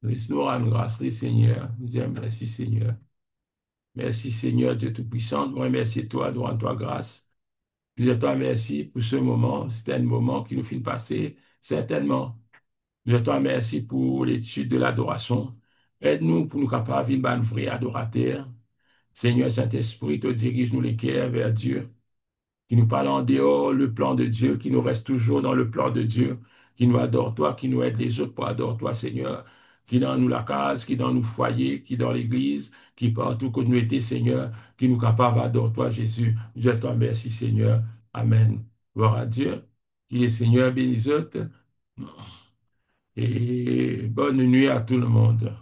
A: laisse-nous rendre grâce, le Seigneur. Nous disons merci, Seigneur. Merci, Seigneur, Dieu Tout-Puissant. Nous remercions toi, nous rendons toi grâce. Nous disons toi merci pour ce moment. C'était un moment qui nous fait passer, certainement. Nous disons toi merci pour l'étude de l'adoration. Aide-nous pour nous capables de vivre un vrai adorateur. Seigneur Saint-Esprit, te dirige-nous les cœurs vers Dieu, qui nous parle en dehors le plan de Dieu, qui nous reste toujours dans le plan de Dieu, qui nous adore toi, qui nous aide les autres pour adorer toi, Seigneur, qui dans nous la case, qui dans nous foyer, qui dans l'église, qui partout que nous étions, Seigneur, qui nous capable d'adorer toi, Jésus. Je te remercie, Seigneur. Amen. Gloire à Dieu. Qu'il est Seigneur bénisse et bonne nuit à tout le monde.